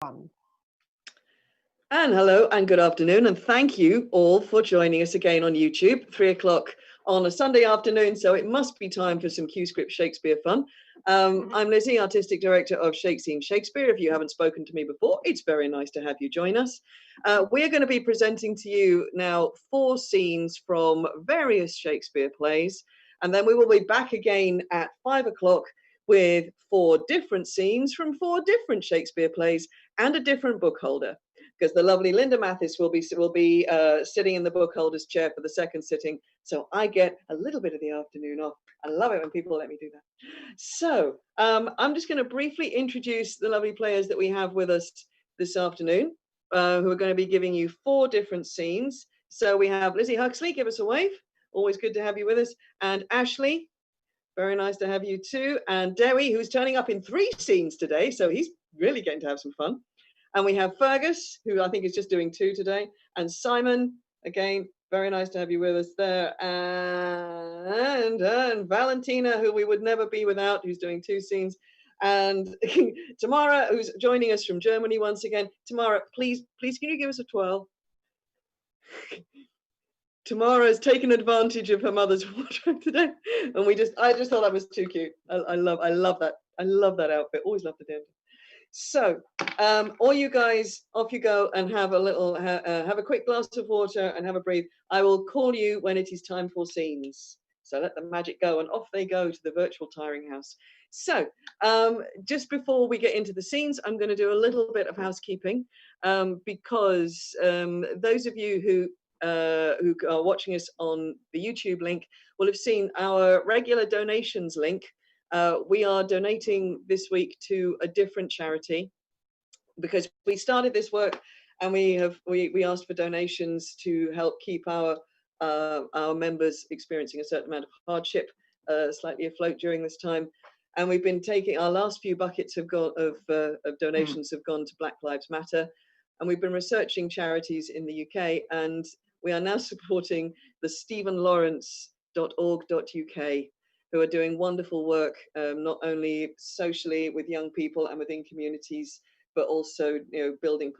And hello and good afternoon, and thank you all for joining us again on YouTube, 3 o'clock on a Sunday afternoon, so it must be time for some Q-Script Shakespeare fun. I'm Lizzie, Artistic Director of Shakespeare. If you haven't spoken to me before, it's very nice to have you join us. We're going to be presenting to you now 4 scenes from various Shakespeare plays, and then we will be back again at 5 o'clock with 4 different scenes from 4 different Shakespeare plays and a different book holder, because the lovely Linda Mathis will be sitting in the book holder's chair for the second sitting, so I get a little bit of the afternoon off. I love it when people let me do that. So I'm just going to briefly introduce the lovely players that we have with us this afternoon, who are going to be giving you 4 different scenes. So we have Lizzie Huxley, give us a wave. Always good to have you with us. And Ashleigh, very nice to have you too. And Dewi, who's turning up in 3 scenes today, so he's really getting to have some fun. And we have Fergus, who I think is just doing 2 today. And Simon, again, very nice to have you with us there. And Valentina, who we would never be without, who's doing 2 scenes. And Tamara, who's joining us from Germany once again. Tamara, please, can you give us a twirl? Tamara has taken advantage of her mother's wardrobe today, and I just thought that was too cute. I love that. I love that outfit. Always loved the dandy. So, all you guys, off you go and have a little, have a quick glass of water and have a breathe. I will call you when it is time for scenes. So let the magic go, and off they go to the virtual tiring house. So, just before we get into the scenes, I'm going to do a little bit of housekeeping, because those of you who are watching us on the YouTube link will have seen our regular donations link. We are donating this week to a different charity, because we started this work and we asked for donations to help keep our members experiencing a certain amount of hardship slightly afloat during this time. And we've been taking, our last few buckets of donations have gone to Black Lives Matter, and we've been researching charities in the UK, and we are now supporting the stephenlawrence.org.uk, who are doing wonderful work, not only socially with young people and within communities, but also, building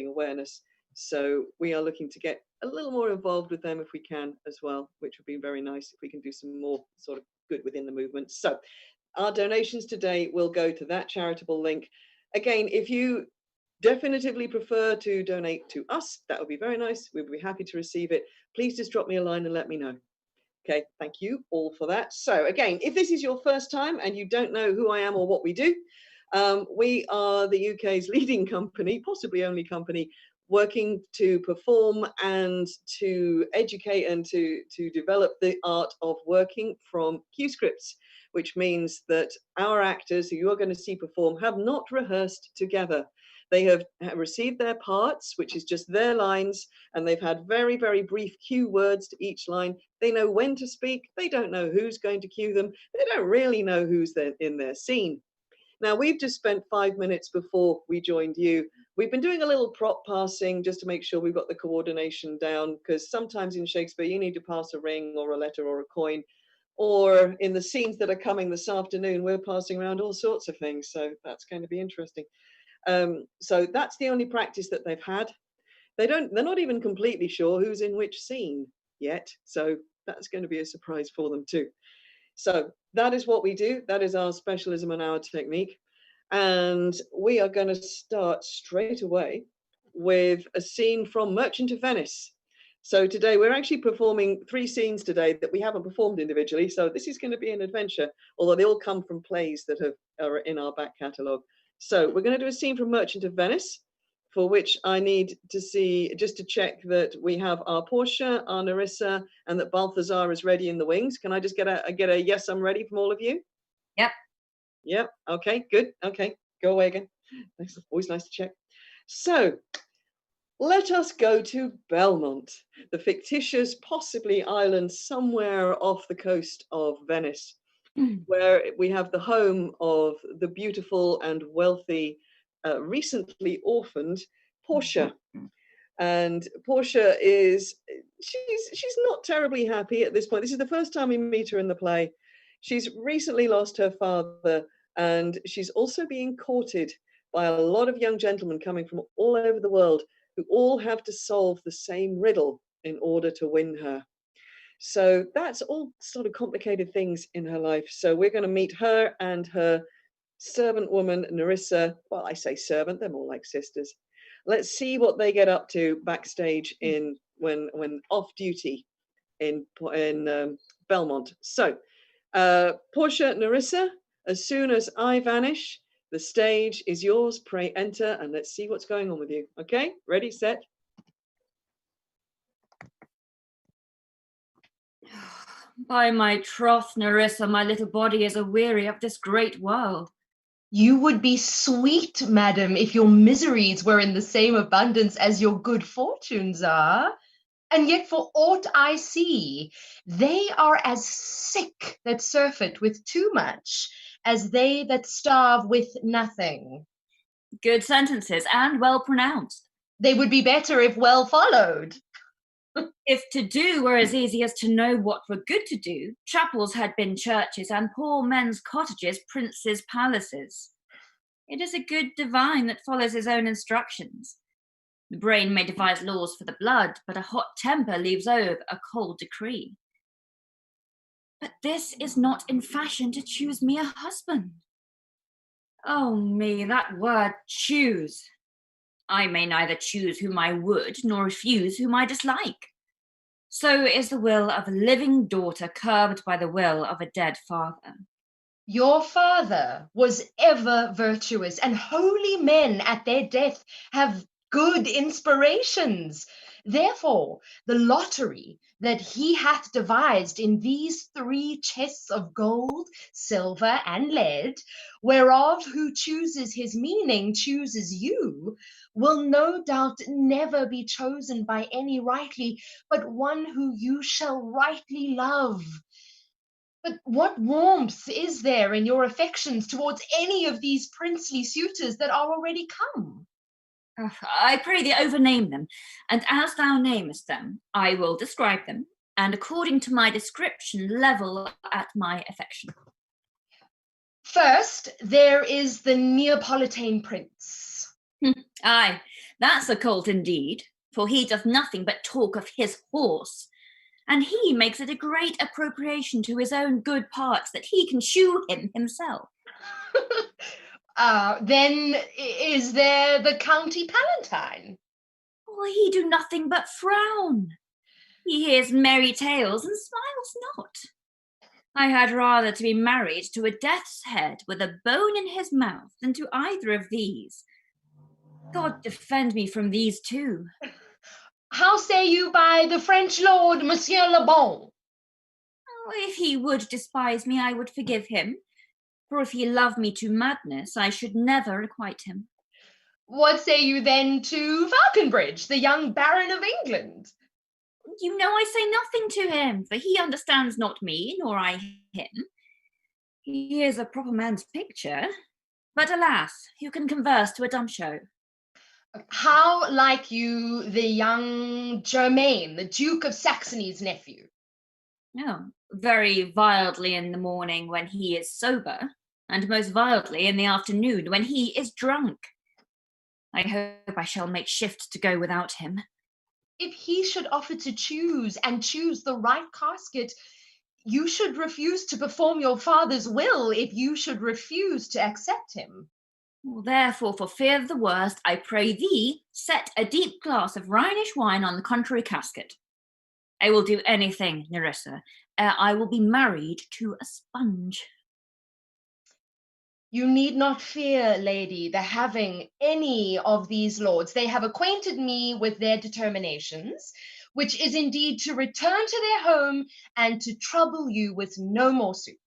awareness. So we are looking to get a little more involved with them if we can as well, which would be very nice if we can do some more sort of good within the movement. So our donations today will go to that charitable link. Again, if you definitively prefer to donate to us, that would be very nice. We'd be happy to receive it. Please just drop me a line and let me know. Okay, thank you all for that. So again, if this is your first time and you don't know who I am or what we do, we are the UK's leading company, possibly only company, working to perform and to educate and to develop the art of working from Q-scripts, which means that our actors who you are going to see perform have not rehearsed together. They have received their parts, which is just their lines, and they've had very, very brief cue words to each line. They know when to speak. They don't know who's going to cue them. They don't really know who's in their scene. Now, we've just spent 5 minutes before we joined you. We've been doing a little prop passing just to make sure we've got the coordination down, because sometimes in Shakespeare, you need to pass a ring or a letter or a coin. Or in the scenes that are coming this afternoon, we're passing around all sorts of things. So that's going to be interesting. So that's the only practice that they've had. They're not even completely sure who's in which scene yet. So that's going to be a surprise for them too. So that is what we do. That is our specialism and our technique. And we are going to start straight away with a scene from Merchant of Venice. So today we're actually performing 3 scenes today that we haven't performed individually. So this is going to be an adventure, although they all come from plays that are in our back catalogue. So we're going to do a scene from Merchant of Venice, for which I need to see, just to check that we have our Portia, our Nerissa, and that Balthazar is ready in the wings. Can I just get a yes, I'm ready from all of you? Yep. Yep. Okay, good. Okay, go away again. It's always nice to check. So let us go to Belmont, the fictitious, possibly island somewhere off the coast of Venice, where we have the home of the beautiful and wealthy, recently orphaned Portia. And Portia she's not terribly happy at this point. This is the first time we meet her in the play. She's recently lost her father, and she's also being courted by a lot of young gentlemen coming from all over the world who all have to solve the same riddle in order to win her. So that's all sort of complicated things in her life. So we're going to meet her and her servant woman, Nerissa. Well, I say servant, they're more like sisters. Let's see what they get up to backstage in when off duty in Belmont. So, Portia, Nerissa, as soon as I vanish, the stage is yours. Pray enter, and let's see what's going on with you. Okay, ready, set. By my troth, Nerissa, my little body is aweary of this great world. You would be sweet, madam, if your miseries were in the same abundance as your good fortunes are. And yet for aught I see, they are as sick that surfeit with too much as they that starve with nothing. Good sentences, and well pronounced. They would be better if well followed. If to do were as easy as to know what were good to do, chapels had been churches, and poor men's cottages princes' palaces. It is a good divine that follows his own instructions. The brain may devise laws for the blood, but a hot temper leaves over a cold decree. But this is not in fashion to choose me a husband. Oh me, that word choose. I may neither choose whom I would, nor refuse whom I dislike. So is the will of a living daughter curbed by the will of a dead father. Your father was ever virtuous, and holy men at their death have good inspirations. Therefore, the lottery that he hath devised in these 3 chests of gold, silver, and lead, whereof who chooses his meaning chooses you, will no doubt never be chosen by any rightly, but one who you shall rightly love. But what warmth is there in your affections towards any of these princely suitors that are already come? I pray thee overname them, and as thou namest them, I will describe them, and according to my description level at my affection. First, there is the Neapolitan Prince. Aye, that's a colt indeed, for he doth nothing but talk of his horse, and he makes it a great appropriation to his own good parts that he can shoe him himself. Then is there the County Palatine? Oh, he do nothing but frown. He hears merry tales and smiles not. I had rather to be married to a death's head with a bone in his mouth than to either of these. God defend me from these two. How say you by the French lord, Monsieur Le Bon? Oh, if he would despise me, I would forgive him. For if he loved me to madness, I should never requite him. What say you then to Falconbridge, the young Baron of England? You know I say nothing to him, for he understands not me, nor I him. He is a proper man's picture. But alas, who can converse to a dumb show? How like you the young Germain, the Duke of Saxony's nephew? Oh, very wildly in the morning when he is sober, and most wildly in the afternoon when he is drunk. I hope I shall make shift to go without him. If he should offer to choose and choose the right casket, you should refuse to perform your father's will if you should refuse to accept him. Therefore, for fear of the worst, I pray thee, set a deep glass of Rhenish wine on the contrary casket. I will do anything, Nerissa, ere I will be married to a sponge. You need not fear, lady, the having any of these lords. They have acquainted me with their determinations, which is indeed to return to their home and to trouble you with no more suit.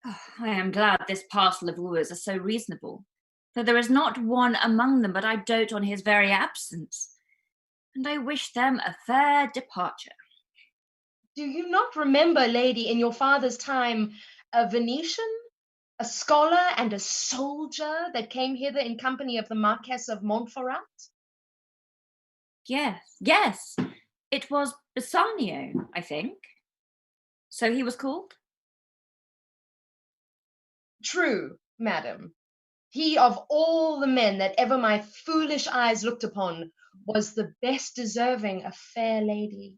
Oh, I am glad this parcel of wooers are so reasonable, for there is not one among them but I dote on his very absence, and I wish them a fair departure. Do you not remember, lady, in your father's time, a Venetian, a scholar and a soldier that came hither in company of the Marquess of Montferrat? Yes, it was Bassanio, I think. So he was called? True, madam. He of all the men that ever my foolish eyes looked upon was the best deserving a fair lady.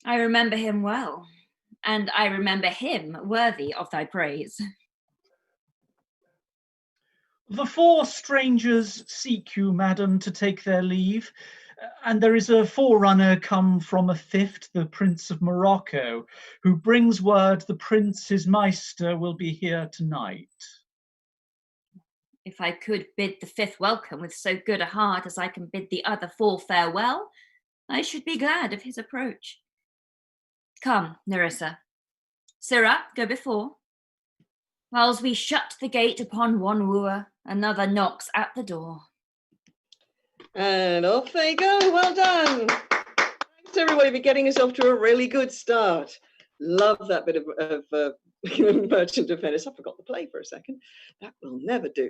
I remember him well, and I remember him worthy of thy praise. The 4 strangers seek you, madam, to take their leave, and there is a forerunner come from a 5th, the Prince of Morocco, who brings word the Prince, his Meister, will be here tonight. If I could bid the 5th welcome with so good a heart as I can bid the other 4 farewell, I should be glad of his approach. Come, Nerissa. Sirrah, go before. Whiles we shut the gate upon one wooer, another knocks at the door. And off they go. Well done. Thanks everybody for getting us off to a really good start. Love that bit of Merchant of Venice. I forgot the play for a second. That will never do.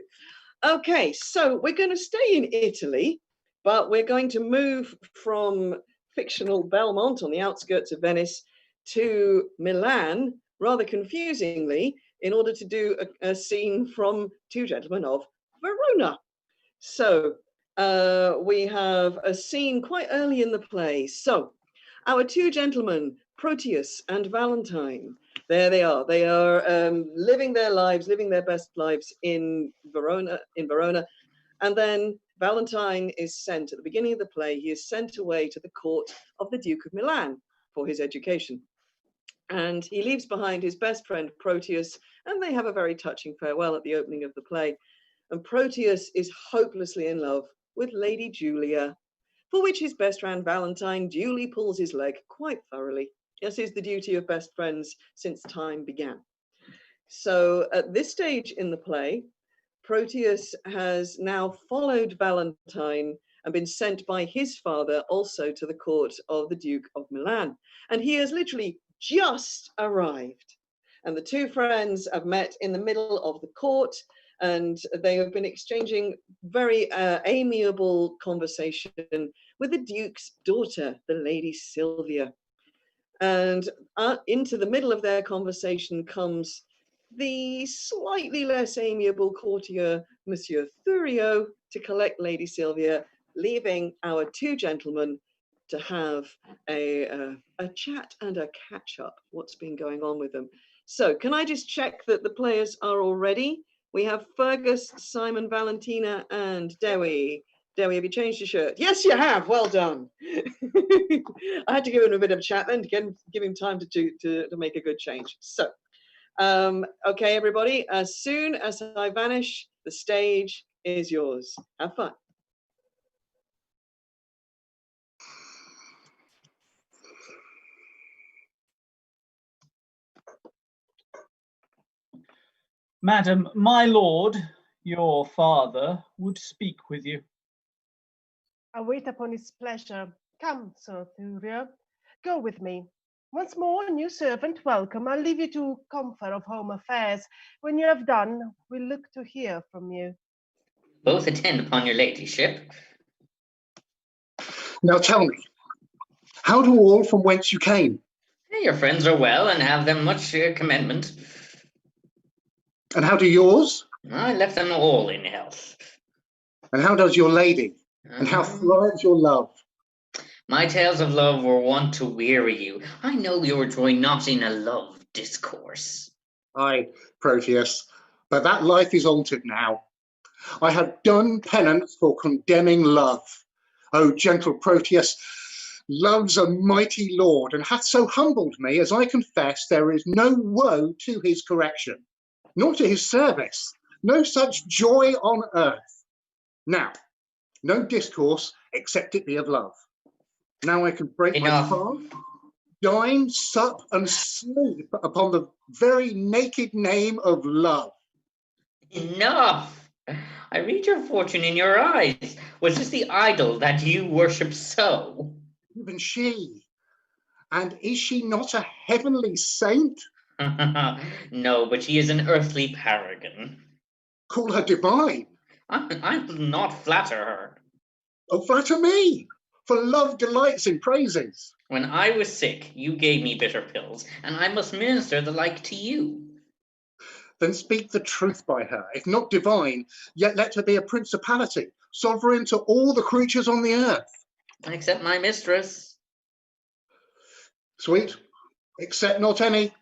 Okay, so we're going to stay in Italy, but we're going to move from fictional Belmont on the outskirts of Venice to Milan, rather confusingly, in order to do a scene from Two Gentlemen of Verona. So we have a scene quite early in the play. So our 2 gentlemen, Proteus and Valentine, there they are. They are living their lives, living their best lives in Verona. And then Valentine is sent, at the beginning of the play, he is sent away to the court of the Duke of Milan for his education. And he leaves behind his best friend, Proteus, and they have a very touching farewell at the opening of the play. And Proteus is hopelessly in love with Lady Julia, for which his best friend Valentine duly pulls his leg quite thoroughly, as is the duty of best friends since time began. So at this stage in the play, Proteus has now followed Valentine and been sent by his father also to the court of the Duke of Milan. And he has literally just arrived. And the 2 friends have met in the middle of the court, and they have been exchanging very amiable conversation with the Duke's daughter, the Lady Sylvia. And into the middle of their conversation comes the slightly less amiable courtier, Monsieur Thurio, to collect Lady Sylvia, leaving our 2 gentlemen to have a chat and a catch-up, what's been going on with them. So can I just check that the players are all ready? We have Fergus, Simon, Valentina, and Dewi. Dewi, have you changed your shirt? Yes, you have. Well done. I had to give him a bit of a chat then to give him time to make a good change. So, okay, everybody, as soon as I vanish, the stage is yours. Have fun. Madam, my lord, your father, would speak with you. I wait upon his pleasure. Come, Sir Thurio, go with me. Once more, new servant, welcome. I'll leave you to comfort of home affairs. When you have done, we'll look to hear from you. Both attend upon your ladyship. Now tell me, how do all from whence you came? Your friends are well and have them much commendment. And how do yours? I left them all in health. And how does your lady? And how thrives your love? My tales of love were wont to weary you. I know your joy not in a love discourse. Aye, Proteus, but that life is altered now. I have done penance for condemning love. O gentle Proteus, love's a mighty lord, and hath so humbled me, as I confess there is no woe to his correction, nor to his service, no such joy on earth. Now, no discourse, except it be of love. Now I can break my fast, dine, sup, and sleep upon the very naked name of love. Enough! I read your fortune in your eyes. Was this the idol that you worship so? Even she. And is she not a heavenly saint? No, but she is an earthly paragon. Call her divine. I will not flatter her. Oh, flatter me, for love delights in praises. When I was sick, you gave me bitter pills, and I must minister the like to you. Then speak the truth by her, if not divine, yet let her be a principality, sovereign to all the creatures on the earth. Except my mistress. Sweet, accept not any,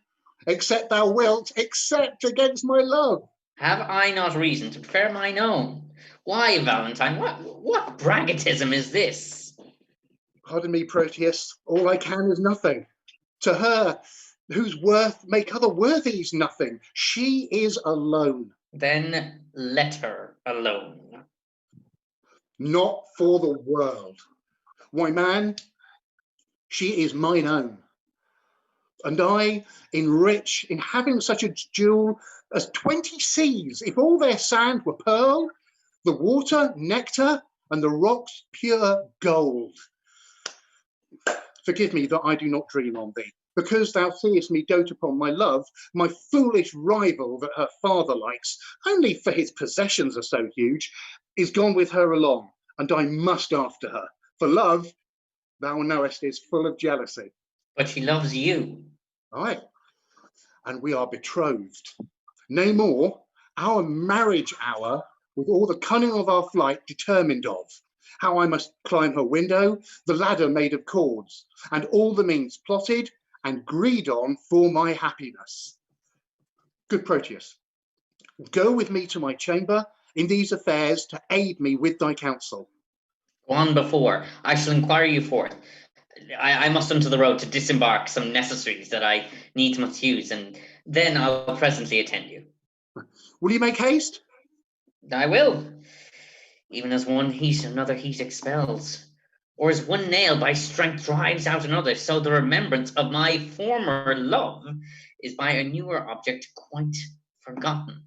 except thou wilt, except against my love. Have I not reason to prefer mine own? Why, Valentine, what braggatism is this? Pardon me, Proteus, all I can is nothing. To her, whose worth make other worthies nothing, she is alone. Then let her alone. Not for the world. Why, man, she is mine own. And I, enrich in having such a jewel as 20 seas, if all their sand were pearl, the water nectar, and the rocks pure gold. Forgive me that I do not dream on thee, because thou seest me dote upon my love, my foolish rival that her father likes, only for his possessions are so huge, is gone with her along, and I must after her. For love, thou knowest, is full of jealousy. But she loves you. Aye, and we are betrothed. Nay more, our marriage hour, with all the cunning of our flight determined of, how I must climb her window, the ladder made of cords, and all the means plotted and agreed on for my happiness. Good Proteus, go with me to my chamber in these affairs to aid me with thy counsel. Go on before. I shall inquire you forth. I must unto the road to disembark some necessaries that I needs must use, and then I'll presently attend you. Will you make haste? I will. Even as one heat another heat expels, or as one nail by strength drives out another, so the remembrance of my former love is by a newer object quite forgotten.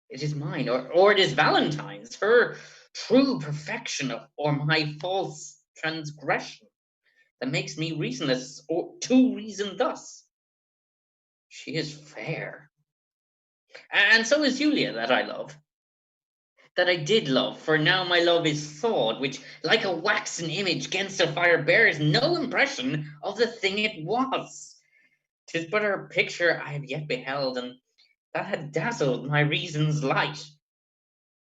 It is mine, or it is Valentine's, her true perfection, or my false transgression, that makes me reasonless, or to reason thus. She is fair, and so is Julia, that I love, that I did love, for now my love is thawed, which like a waxen image gainst the fire bears no impression of the thing it was. 'Tis but her picture I have yet beheld, and that had dazzled my reason's light.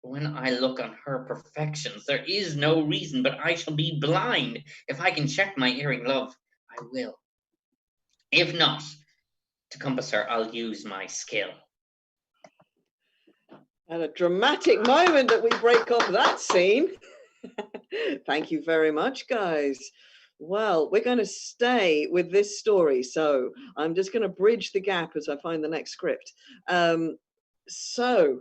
When I look on her perfections, there is no reason but I shall be blind. If I can check my erring love, I will. If not, to compass her, I'll use my skill. And a dramatic moment that we break off that scene. Thank you very much, guys. Well, we're going to stay with this story. So I'm just going to bridge the gap as I find the next script. So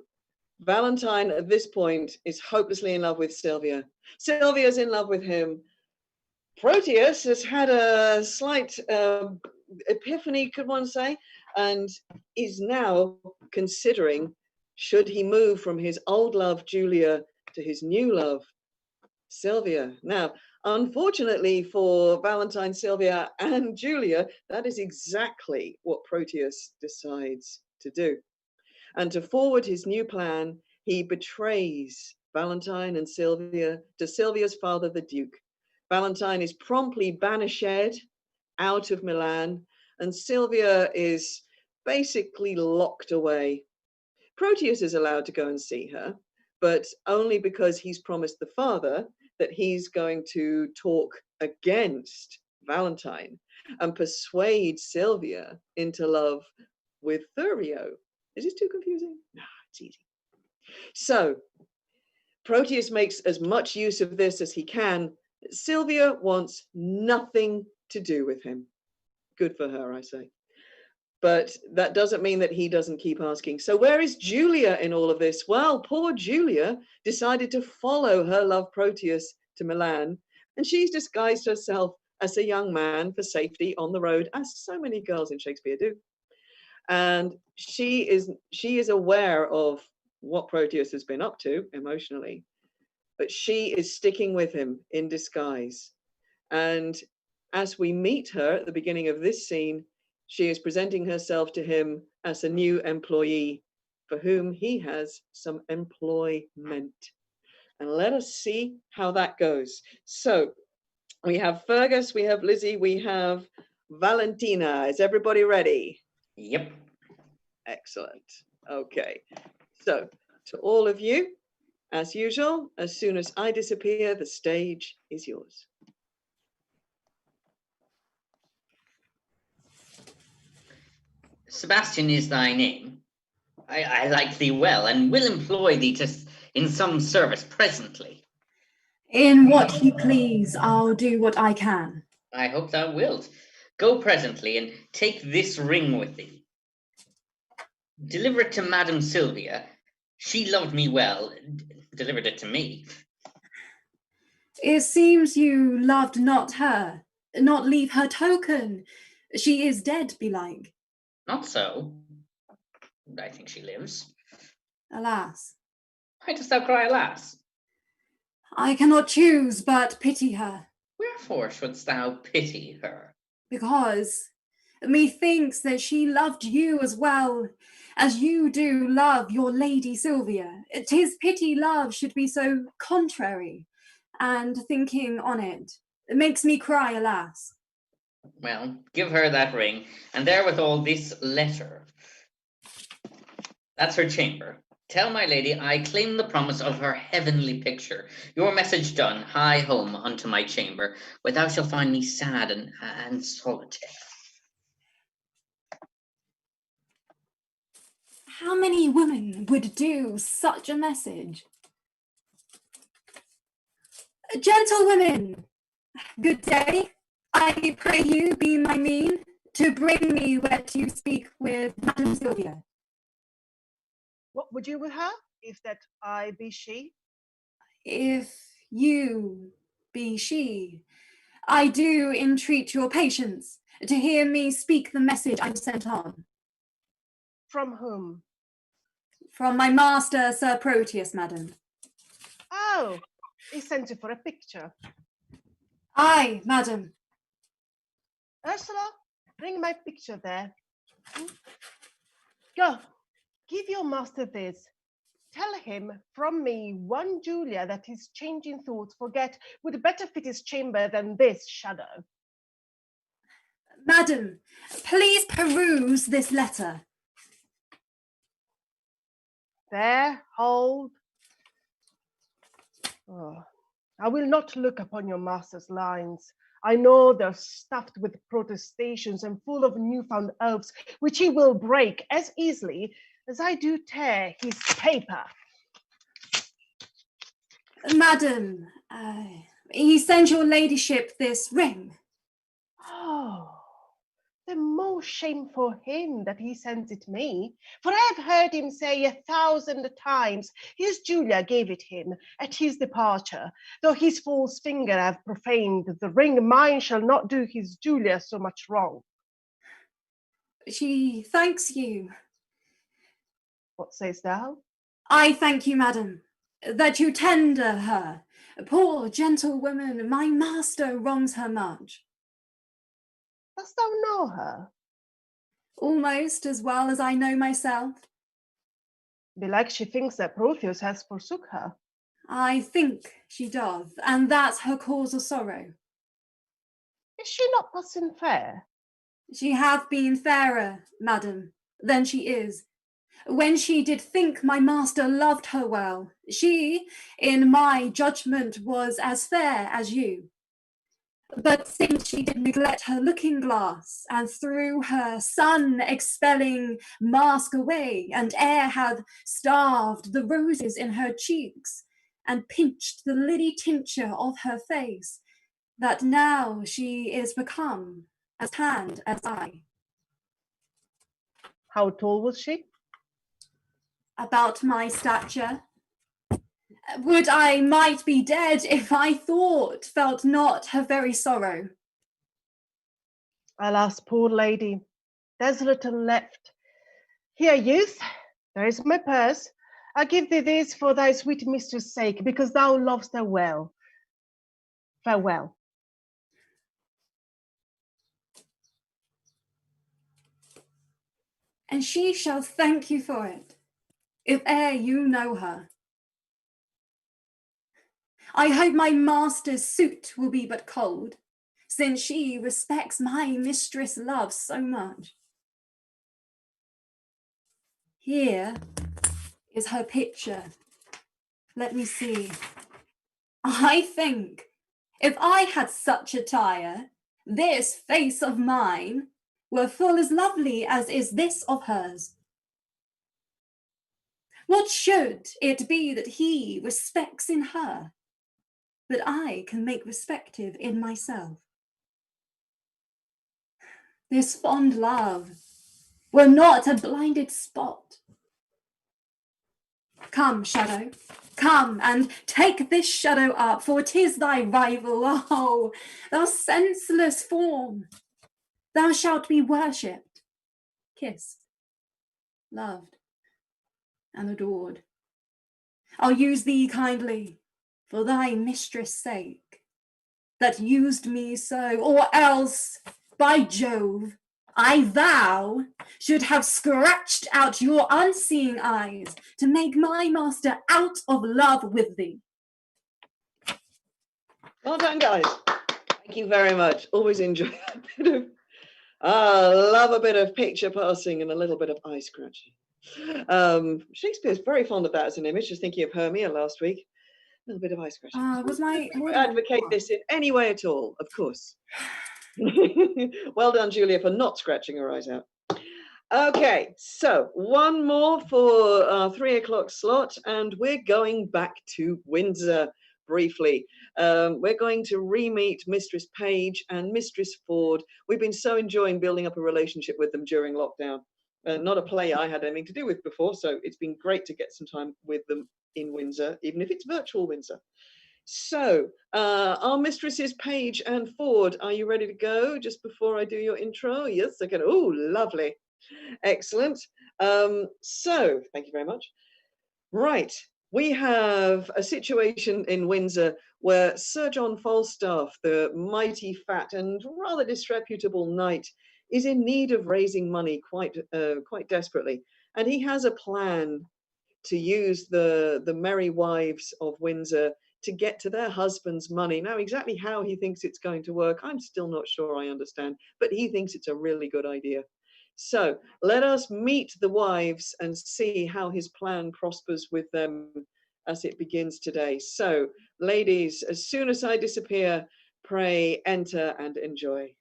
Valentine at this point is hopelessly in love with Sylvia. Sylvia's in love with him. Proteus has had a slight epiphany, could one say, and is now considering, should he move from his old love, Julia, to his new love, Sylvia. Now, unfortunately for Valentine, Sylvia, and Julia, that is exactly what Proteus decides to do. And to forward his new plan, he betrays Valentine and Sylvia to Sylvia's father, the Duke. Valentine is promptly banished out of Milan, and Sylvia is basically locked away. Proteus is allowed to go and see her, but only because he's promised the father that he's going to talk against Valentine and persuade Sylvia into love with Thurio. Is this too confusing? No, it's easy. So Proteus makes as much use of this as he can. Sylvia wants nothing to do with him. Good for her, I say. But that doesn't mean that he doesn't keep asking. So where is Julia in all of this? Well, poor Julia decided to follow her love Proteus to Milan, and she's disguised herself as a young man for safety on the road, as so many girls in Shakespeare do. And she is aware of what Proteus has been up to emotionally, but she is sticking with him in disguise. And as we meet her at the beginning of this scene, she is presenting herself to him as a new employee for whom he has some employment. And let us see how that goes. So we have Fergus, we have Lizzie, we have Valentina. Is everybody ready? Yep. Excellent. Okay, so to all of you, as usual, as soon as I disappear, the stage is yours. Sebastian is thy name. I like thee well, and will employ thee in some service presently. In what you please, I'll do what I can. I hope thou wilt. Go presently, and take this ring with thee. Deliver it to Madam Sylvia. She loved me well, delivered it to me. It seems you loved not her, not leave her token. She is dead, belike. Not so. I think she lives. Alas. Why dost thou cry, alas? I cannot choose but pity her. Wherefore shouldst thou pity her? Because methinks that she loved you as well as you do love your Lady Sylvia. 'Tis pity love should be so contrary, and thinking on it makes me cry, alas. Well, give her that ring, and therewithal this letter. That's her chamber. Tell my lady I claim the promise of her heavenly picture. Your message done, hie home unto my chamber, where thou shalt find me sad and solitary. How many women would do such a message? Gentlewomen, good day. I pray you be my mean to bring me where to speak with Madam Sylvia. What would you with her, if that I be she? If you be she, I do entreat your patience to hear me speak the message I was sent on. From whom? From my master, Sir Proteus, madam. Oh, he sent you for a picture. Aye, madam. Ursula, bring my picture there. Go, give your master this. Tell him from me one Julia that his changing thoughts forget would better fit his chamber than this shadow. Madam, please peruse this letter. There, hold. Oh, I will not look upon your master's lines. I know they're stuffed with protestations and full of newfound oaths, which he will break as easily as I do tear his paper. Madam, he sent your ladyship this ring. Oh, the more shame for him that he sends it me, for I have heard him say 1,000 times his Julia gave it him at his departure, though his false finger have profaned the ring, mine shall not do his Julia so much wrong. She thanks you. What sayst thou? I thank you, madam, that you tender her. Poor gentle woman, my master wrongs her much. Dost thou know her? Almost as well as I know myself. Belike she thinks that Proteus has forsook her. I think she doth, and that's her cause of sorrow. Is she not passing fair? She hath been fairer, madam, than she is. When she did think my master loved her well, she, in my judgment, was as fair as you. But since she did neglect her looking glass, and threw her sun-expelling mask away, and air hath starved the roses in her cheeks, and pinched the lily tincture of her face, that now she is become as tanned as I. How tall was she? About my stature. Would I might be dead if I felt not her very sorrow. Alas, poor lady, there's little left. Here, youth, there is my purse. I give thee this for thy sweet mistress' sake, because thou lovest her well. Farewell. And she shall thank you for it, if e'er you know her. I hope my master's suit will be but cold, since she respects my mistress' love so much. Here is her picture. Let me see. I think if I had such attire, this face of mine were full as lovely as is this of hers. What should it be that he respects in her, that I can make respective in myself? This fond love were not a blinded spot. Come, shadow, come and take this shadow up, for 'tis thy rival. Oh, thou senseless form! Thou shalt be worshipped, kissed, loved, and adored. I'll use thee kindly for thy mistress' sake, that used me so, or else, by Jove, I vow, should have scratched out your unseeing eyes to make my master out of love with thee. Well done, guys. Thank you very much. Always enjoy that bit of, love a bit of picture passing and a little bit of eye scratching. Shakespeare's very fond of that as an image, just thinking of Hermia last week. A little bit of eye scratching. Advocate this in any way at all, of course. Well done, Julia, for not scratching her eyes out. Okay, so one more for our 3 o'clock slot, and we're going back to Windsor briefly. We're going to re-meet Mistress Page and Mistress Ford. We've been so enjoying building up a relationship with them during lockdown. Not a play I had anything to do with before, so it's been great to get some time with them in Windsor, even if it's virtual Windsor. So, our mistresses Page and Ford, are you ready to go just before I do your intro? Yes, I can. Oh, lovely. Excellent. So, thank you very much. Right, we have a situation in Windsor where Sir John Falstaff, the mighty, fat and rather disreputable knight, is in need of raising money quite desperately. And he has a plan to use the merry wives of Windsor to get to their husband's money. Now, exactly how he thinks it's going to work, I'm still not sure I understand, but he thinks it's a really good idea. So let us meet the wives and see how his plan prospers with them as it begins today. So, ladies, as soon as I disappear, pray enter and enjoy.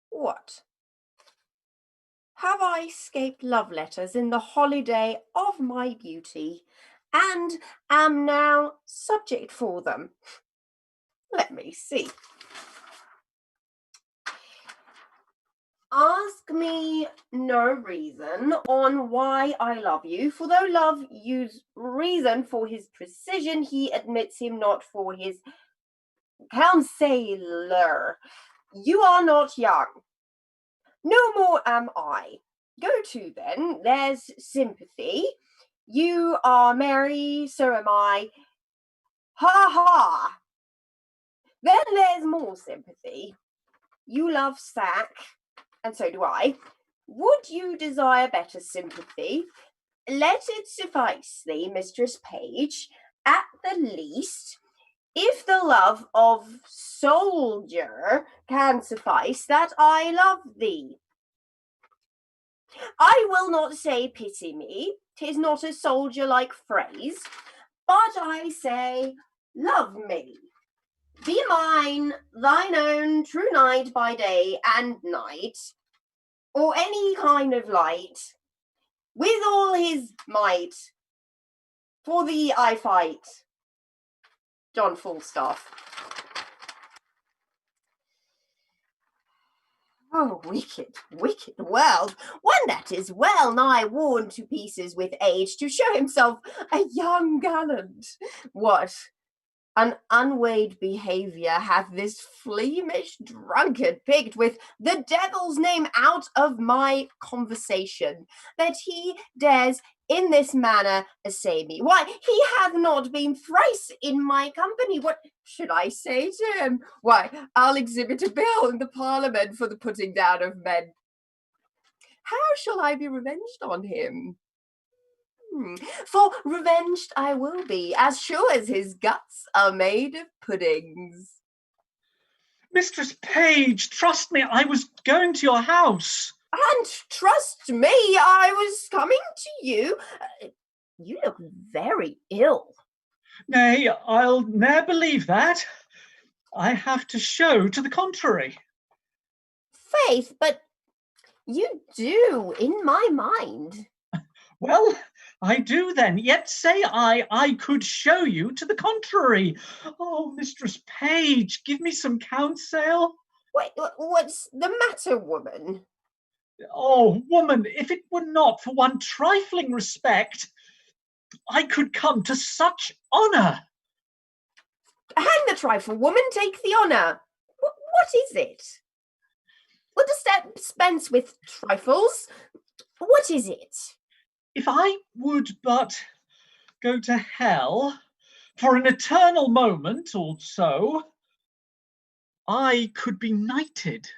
What? Have I escaped love letters in the holiday of my beauty, and am now subject for them? Let me see. Ask me no reason on why I love you, for though love use reason for his precision, he admits him not for his counselor. You are not young. No more am I. Go to then, there's sympathy. You are merry, so am I. Ha ha! Then there's more sympathy. You love sack, and so do I. Would you desire better sympathy? Let it suffice thee, Mistress Page, at the least, if the love of soldier can suffice, that I love thee. I will not say pity me, 'tis not a soldier-like phrase, but I say love me. Be mine, thine own true knight by day and night, or any kind of light, with all his might. For thee I fight. John Falstaff. Oh, wicked, wicked world, one that is well nigh worn to pieces with age, to show himself a young gallant. What? An unweighed behaviour hath this fleamish drunkard picked with the devil's name out of my conversation, that he dares in this manner essay me. Why, he hath not been thrice in my company. What should I say to him? Why, I'll exhibit a bill in the Parliament for the putting down of men. How shall I be revenged on him? For revenged I will be, as sure as his guts are made of puddings. Mistress Page, trust me, I was going to your house. And trust me, I was coming to you. You look very ill. Nay, I'll ne'er believe that. I have to show to the contrary. Faith, but you do, in my mind. Well, I do then, yet say I could show you to the contrary. Oh, Mistress Page, give me some counsel. Wait, what's the matter, woman? Oh, woman, if it were not for one trifling respect, I could come to such honour. Hang the trifle, woman, take the honour. What is it? Let us dispense with trifles. What is it? If I would but go to hell for an eternal moment or so, I could be knighted.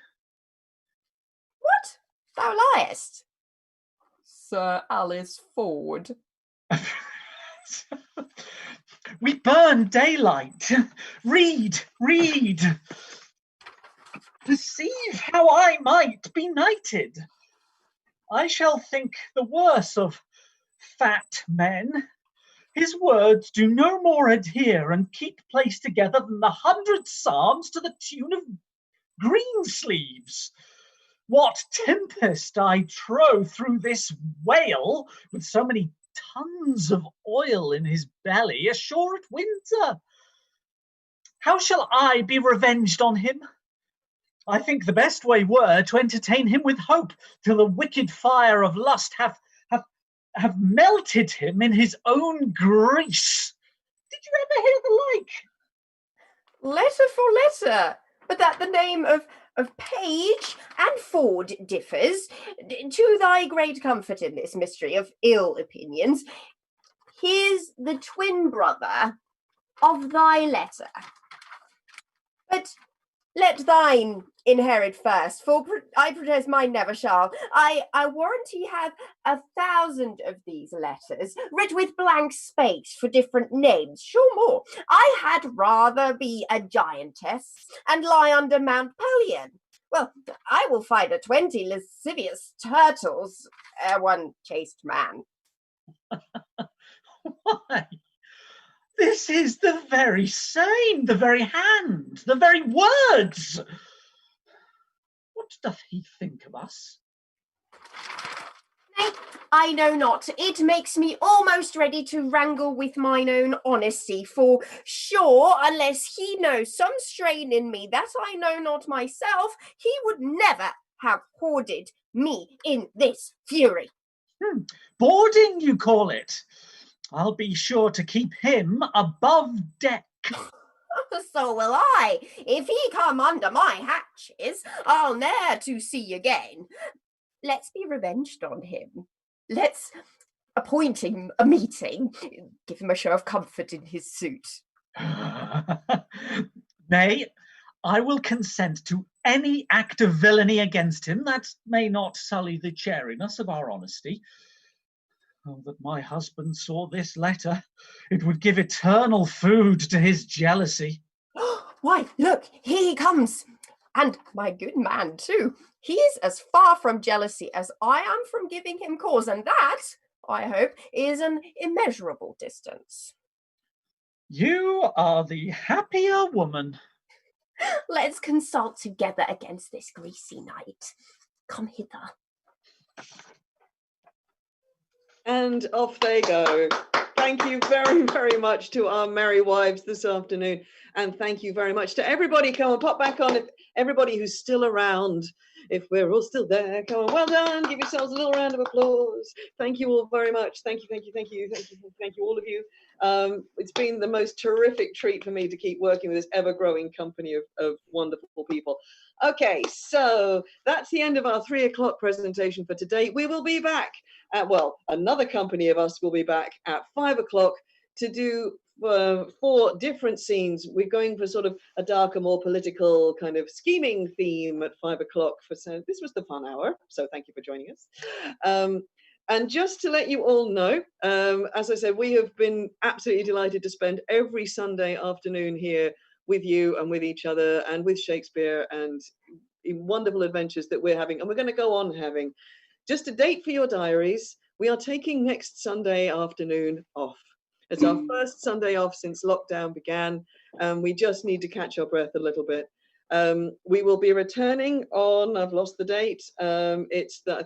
What? Thou liest. Sir Alice Ford. We burn daylight. Read. Perceive how I might be knighted. I shall think the worse of fat men. His words do no more adhere and keep place together than the 100 psalms to the tune of Greensleeves. What tempest I trow through this whale with so many tons of oil in his belly ashore at Windsor? How shall I be revenged on him? I think the best way were to entertain him with hope till the wicked fire of lust have melted him in his own grease. Did you ever hear the like? Letter for letter, but that the name of Page and Ford differs, to thy great comfort in this mystery of ill opinions, here's the twin brother of thy letter. But let thine inherit first, for I protest mine never shall. I warrant he have 1,000 of these letters, writ with blank space for different names, sure more. I had rather be a giantess and lie under Mount Pelion. Well, I will find 20 lascivious turtles, one chaste man. Why? This is the very same, the very hand, the very words. What doth he think of us? Nay, I know not. It makes me almost ready to wrangle with mine own honesty, for sure, unless he knows some strain in me that I know not myself, he would never have hoarded me in this fury. Boarding, you call it? I'll be sure to keep him above deck. So will I. If he come under my hatches, I'll ne'er to see again. Let's be revenged on him. Let's appoint him a meeting, give him a show of comfort in his suit. Nay, I will consent to any act of villainy against him that may not sully the chariness of our honesty. Oh, that my husband saw this letter, it would give eternal food to his jealousy. Why, look, here he comes. And my good man, too. He is as far from jealousy as I am from giving him cause, and that, I hope, is an immeasurable distance. You are the happier woman. Let's consult together against this greasy knight. Come hither. And off they go. Thank you very, very much to our merry wives this afternoon. And thank you very much to everybody. Come on, pop back on. If everybody who's still around, if we're all still there, come on, well done. Give yourselves a little round of applause. Thank you all very much. Thank you, all of you. It's been the most terrific treat for me to keep working with this ever-growing company of wonderful people. Okay, so that's the end of our 3 o'clock presentation for today. We will be back well, another company of us will be back at 5 o'clock to do 4 different scenes. We're going for sort of a darker, more political kind of scheming theme at 5 o'clock. So this was the fun hour, so thank you for joining us. And just to let you all know, as I said, we have been absolutely delighted to spend every Sunday afternoon here with you and with each other and with Shakespeare and wonderful adventures that we're having, and we're going to go on having. Just a date for your diaries. We are taking next Sunday afternoon off. It's our first Sunday off since lockdown began, and we just need to catch our breath a little bit. We will be returning on, I've lost the date, I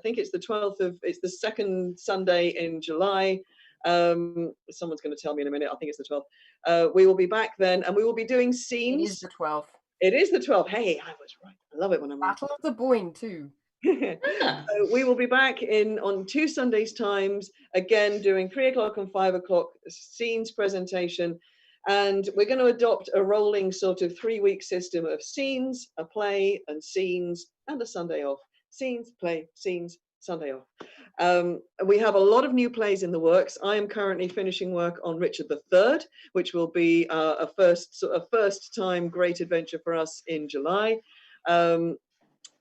think it's the 12th of, it's the second Sunday in July. Someone's going to tell me in a minute, I think it's the 12th. We will be back then, and we will be doing scenes. It is the 12th. It is the 12th. Hey, I was right. I love it when I'm right. Battle of the Boyne too. So we will be back on 2 Sundays times, again doing 3 o'clock and 5 o'clock scenes presentation, and we're going to adopt a rolling sort of 3-week system of scenes, a play, and scenes, and a Sunday off. Scenes, play, scenes, Sunday off. We have a lot of new plays in the works. I am currently finishing work on Richard III, which will be a first time great adventure for us in July.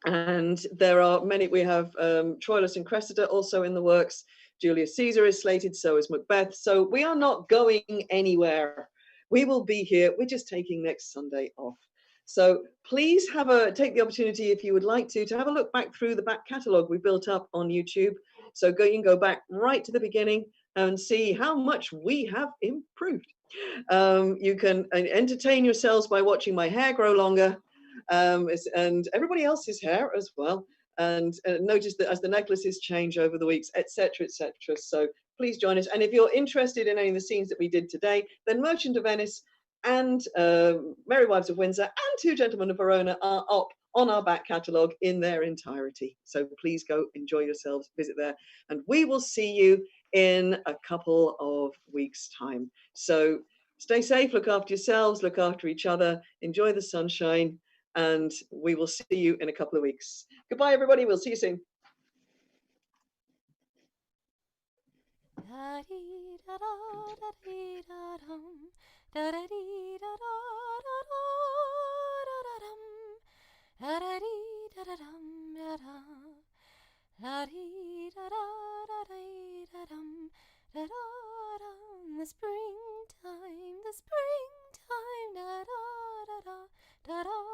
And there are many. We have Troilus and Cressida also in the works. Julius Caesar is slated, so is Macbeth. So we are not going anywhere. We will be here. We're just taking next Sunday off. So please take the opportunity, if you would like to have a look back through the back catalogue we built up on YouTube. So you can go back right to the beginning and see how much we have improved. You can entertain yourselves by watching my hair grow longer. And everybody else's hair as well, and notice that as the necklaces change over the weeks, etc., etc. So please join us, and if you're interested in any of the scenes that we did today, then Merchant of Venice and Merry Wives of Windsor and 2 Gentlemen of Verona are up on our back catalogue in their entirety. So please go enjoy yourselves, visit there, and we will see you in a couple of weeks' time. So stay safe, look after yourselves, look after each other, enjoy the sunshine, and we will see you in a couple of weeks. Goodbye, everybody. We'll see you soon. The springtime, da da da da da.